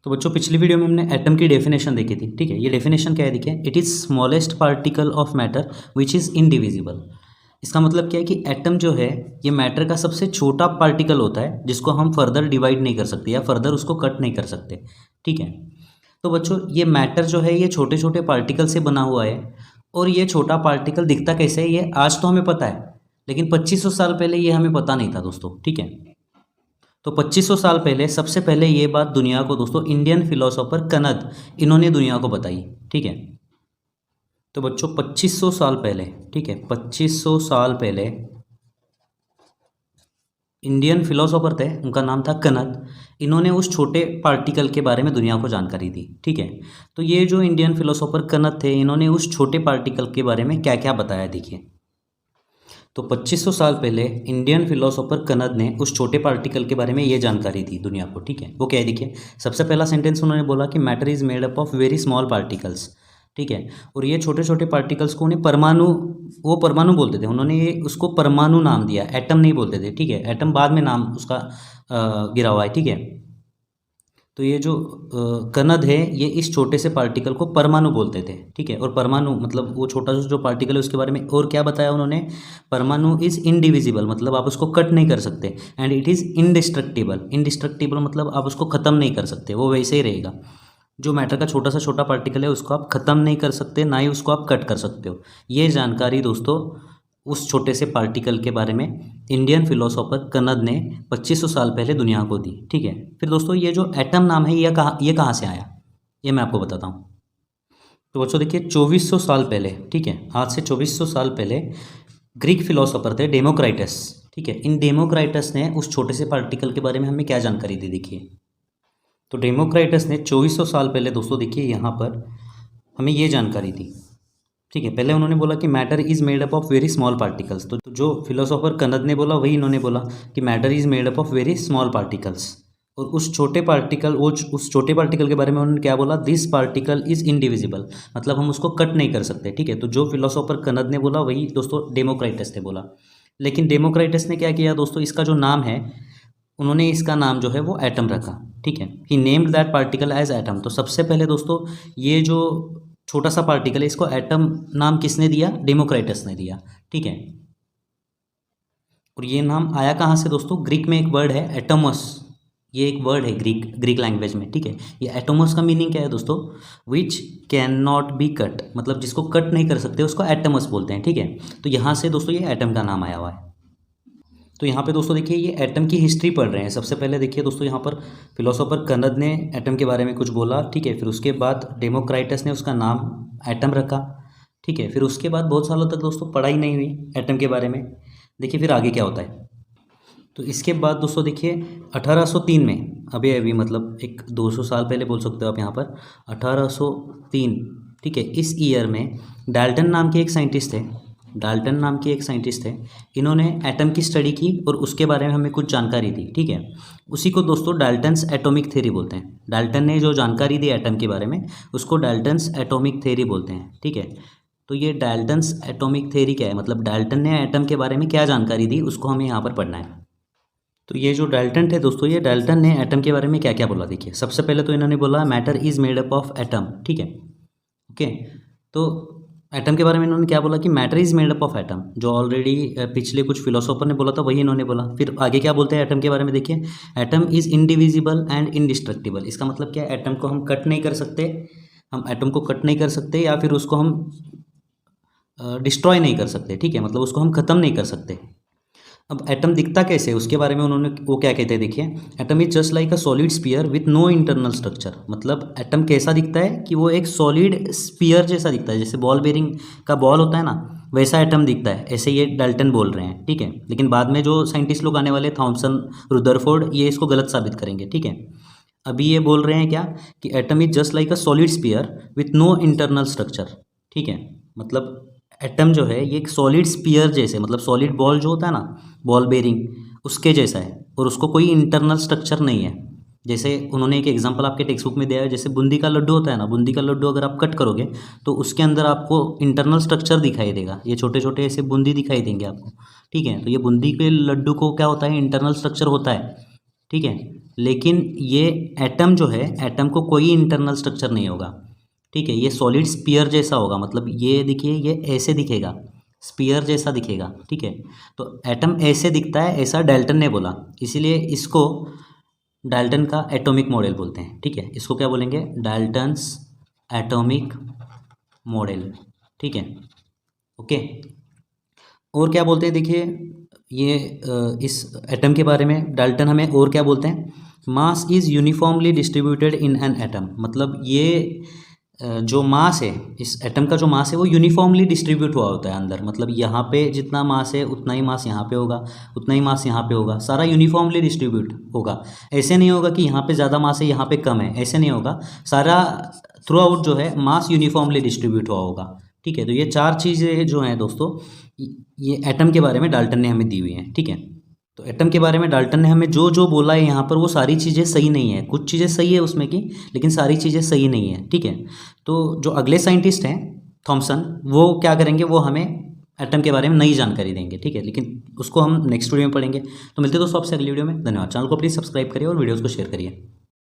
तो बच्चों पिछली वीडियो में हमने एटम की डेफिनेशन देखी थी, ठीक है। ये डेफिनेशन क्या है देखिए, it is smallest particle of matter which is indivisible. इसका मतलब क्या है कि एटम जो है ये मैटर का सबसे छोटा पार्टिकल होता है जिसको हम फर्दर डिवाइड नहीं कर सकते या फर्दर उसको कट नहीं कर सकते, ठीक है। तो बच्चों ये मैटर जो है ये छोटे छोटे पार्टिकल से बना हुआ है, और ये छोटा पार्टिकल दिखता कैसे है ये आज तो हमें पता है, लेकिन 2500 साल पहले ये हमें पता नहीं था दोस्तों, ठीक है। तो 2500 साल पहले सबसे पहले ये बात दुनिया को दोस्तों इंडियन फिलोसोफर कनद इन्होंने दुनिया को बताई, ठीक है। तो बच्चों 2500 साल पहले, ठीक है, 2500 साल पहले इंडियन फिलोसोफर थे, उनका नाम था कनद। इन्होंने उस छोटे पार्टिकल के बारे में दुनिया को जानकारी दी, ठीक है। तो ये जो इंडियन फिलोसोफर कनद थे इन्होंने उस छोटे पार्टिकल के बारे में क्या क्या बताया देखिए। तो 2500 साल पहले इंडियन फिलोसोफर कनद ने उस छोटे पार्टिकल के बारे में ये जानकारी दी दुनिया को, ठीक है। वो क्या है देखिए, सबसे पहला सेंटेंस उन्होंने बोला कि matter is made up of very small particles, ठीक है। और ये छोटे छोटे पार्टिकल्स को उन्हें परमाणु, वो परमाणु बोलते थे, उन्होंने ये उसको परमाणु नाम दिया, एटम नहीं बोलते थे, ठीक है। एटम बाद में नाम उसका गिरा हुआ है, ठीक है। तो ये जो कनद है ये इस छोटे से पार्टिकल को परमाणु बोलते थे, ठीक है। और परमाणु मतलब वो छोटा सा जो पार्टिकल है उसके बारे में और क्या बताया उन्होंने, परमाणु इज़ इनडिविजिबल, मतलब आप उसको कट नहीं कर सकते, and it is indestructible. Indestructible मतलब आप उसको ख़त्म नहीं कर सकते, वो वैसे ही रहेगा। जो मैटर का छोटा पार्टिकल है उसको आप ख़त्म नहीं कर सकते, ना ही उसको आप कट कर सकते हो। ये जानकारी दोस्तों उस छोटे से पार्टिकल के बारे में इंडियन फिलोसोफर कनद ने 2500 साल पहले दुनिया को दी, ठीक है। फिर दोस्तों ये जो एटम नाम है ये कहाँ से आया, ये मैं आपको बताता हूँ। तो बच्चों देखिए 2400 साल पहले, ठीक है, आज से 2400 साल पहले ग्रीक फिलोसोफर थे डेमोक्राइटस, ठीक है। इन डेमोक्राइटस ने उस छोटे से पार्टिकल के बारे में हमें क्या जानकारी दी देखिए। तो डेमोक्राइटस ने 2400 साल पहले दोस्तों देखिए यहाँ पर हमें ये जानकारी दी, ठीक है। पहले उन्होंने बोला कि matter is made up of very small particles. तो जो फिलोसोफर कनद ने बोला वही इन्होंने बोला कि matter is made up of very small particles. और उस छोटे पार्टिकल उस छोटे पार्टिकल के बारे में उन्होंने क्या बोला, दिस पार्टिकल इज़ इनडिविजिबल, मतलब हम उसको कट नहीं कर सकते, ठीक है। तो जो फिलोसोफर कनद ने बोला वही दोस्तों डेमोक्राइटस ने बोला। लेकिन डेमोक्राइटस ने क्या किया दोस्तों, इसका जो नाम है उन्होंने इसका नाम जो है वो एटम रखा, ठीक है। He named that particle as atom. तो सबसे पहले दोस्तों ये जो छोटा सा पार्टिकल है इसको एटम नाम किसने दिया, डेमोक्राइटस ने दिया, ठीक है। और ये नाम आया कहाँ से दोस्तों, ग्रीक में एक वर्ड है एटोमस, ये एक वर्ड है ग्रीक लैंग्वेज में, ठीक है। ये एटोमस का मीनिंग क्या है दोस्तों, which can not be cut, मतलब जिसको कट नहीं कर सकते उसको एटोमस बोलते हैं, ठीक है। तो यहाँ से दोस्तों ये एटम का नाम आया हुआ है। तो यहाँ पे दोस्तों देखिए ये एटम की हिस्ट्री पढ़ रहे हैं। सबसे पहले देखिए दोस्तों यहाँ पर फिलोसोफर कनद ने एटम के बारे में कुछ बोला, ठीक है। फिर उसके बाद डेमोक्राइटस ने उसका नाम एटम रखा, ठीक है। फिर उसके बाद बहुत सालों तक दोस्तों पढ़ाई नहीं हुई एटम के बारे में। देखिए फिर आगे क्या होता है। तो इसके बाद दोस्तों देखिए 1803 में, अभी मतलब एक 200 साल पहले बोल सकते हो आप यहाँ पर, 1803, ठीक है। इस ईयर में डाल्टन नाम के एक साइंटिस्ट थे, डाल्टन नाम के एक साइंटिस्ट थे, इन्होंने एटम की स्टडी की और उसके बारे में हमें कुछ जानकारी दी, ठीक है। उसी को दोस्तों डाल्टन्स एटॉमिक थ्योरी बोलते हैं। डाल्टन ने जो जानकारी दी एटम के बारे में उसको डाल्टन्स एटॉमिक थ्योरी बोलते हैं, ठीक है। तो ये डाल्टन्स एटॉमिक थ्योरी क्या है, मतलब डाल्टन ने एटम के बारे में क्या जानकारी दी उसको हमें यहाँ पर पढ़ना है। तो ये जो डाल्टन थे दोस्तों, ये डाल्टन ने एटम के बारे में क्या क्या बोला देखिए। सबसे पहले तो इन्होंने बोला matter is made up of atom, ठीक है, ओके। तो एटम के बारे में इन्होंने क्या बोला कि matter is made up of atom, जो ऑलरेडी पिछले कुछ फिलोसोफर ने बोला था वही इन्होंने बोला। फिर आगे क्या बोलते हैं एटम के बारे में देखिए, atom is indivisible and indestructible. इसका मतलब क्या है, एटम को हम कट नहीं कर सकते, हम एटम को कट नहीं कर सकते या फिर उसको हम डिस्ट्रॉय नहीं कर सकते, ठीक है, मतलब उसको हम ख़त्म नहीं कर सकते। अब एटम दिखता कैसे है उसके बारे में उन्होंने वो क्या कहते हैं देखिए, atom is just like a solid sphere with no internal structure. मतलब एटम कैसा दिखता है कि वो एक सॉलिड स्फीयर जैसा दिखता है, जैसे बॉल बेरिंग का बॉल होता है ना, वैसा एटम दिखता है, ऐसे ये डाल्टन बोल रहे हैं, ठीक है। लेकिन बाद में जो साइंटिस्ट लोग आने वाले थॉमसन, रुदरफोर्ड, ये इसको गलत साबित करेंगे, ठीक है। अभी ये बोल रहे हैं क्या कि atom is just like a solid sphere with no internal structure, ठीक है। मतलब एटम जो है ये एक सॉलिड स्फीयर जैसे, मतलब सॉलिड बॉल जो होता है ना, बॉल बेरिंग, उसके जैसा है और उसको कोई इंटरनल स्ट्रक्चर नहीं है। जैसे उन्होंने एक एग्जांपल आपके टेक्स्ट बुक में दिया है, जैसे बूंदी का लड्डू होता है ना, बूंदी का लड्डू अगर आप कट करोगे तो उसके अंदर आपको इंटरनल स्ट्रक्चर दिखाई देगा, ये छोटे छोटे ऐसे बूंदी दिखाई देंगे आपको, ठीक है। तो ये बूंदी के लड्डू को क्या होता है, इंटरनल स्ट्रक्चर होता है, ठीक है। लेकिन ये एटम जो है, एटम को कोई इंटरनल स्ट्रक्चर नहीं होगा, ठीक है। ये सॉलिड स्पीयर जैसा होगा, मतलब ये देखिए ये ऐसे दिखेगा, स्पीयर जैसा दिखेगा, ठीक है। तो एटम ऐसे दिखता है, ऐसा डाल्टन ने बोला, इसीलिए इसको डाल्टन का एटॉमिक मॉडल बोलते हैं, ठीक है। इसको क्या बोलेंगे? डाल्टन्स एटॉमिक मॉडल, ठीक है, ओके। और क्या बोलते हैं देखिए, ये इस एटम के बारे में डाल्टन हमें और क्या बोलते हैं? Mass is uniformly distributed in an atom, मतलब ये जो मास है, इस एटम का जो मास है वो यूनिफॉर्मली डिस्ट्रीब्यूट हुआ होता है अंदर, मतलब यहाँ पे जितना मास है उतना ही मास यहाँ पे होगा, उतना ही मास यहाँ पे होगा, सारा यूनिफॉर्मली डिस्ट्रीब्यूट होगा। ऐसे नहीं होगा कि यहाँ पे ज़्यादा मास है यहाँ पे कम है, ऐसे नहीं होगा, सारा थ्रू आउट जो है मास यूनिफॉर्मली डिस्ट्रीब्यूट हुआ होगा, ठीक है। तो ये चार चीज़ें जो हैं दोस्तों, ये एटम के बारे में डाल्टन ने हमें दी हुई हैं, ठीक है। तो एटम के बारे में डाल्टन ने हमें जो जो बोला है यहाँ पर, वो सारी चीज़ें सही नहीं है, कुछ चीज़ें सही है उसमें की, लेकिन सारी चीज़ें सही नहीं है, ठीक है। तो जो अगले साइंटिस्ट हैं थॉमसन, वो क्या करेंगे, वो हमें एटम के बारे में नई जानकारी देंगे, ठीक है, लेकिन उसको हम नेक्स्ट वीडियो में पढ़ेंगे। तो मिलते हैं दोस्तों आपसे अगली वीडियो में। धन्यवाद। चैनल को प्लीज़ सब्सक्राइब करिए और वीडियोज़ को शेयर करिए।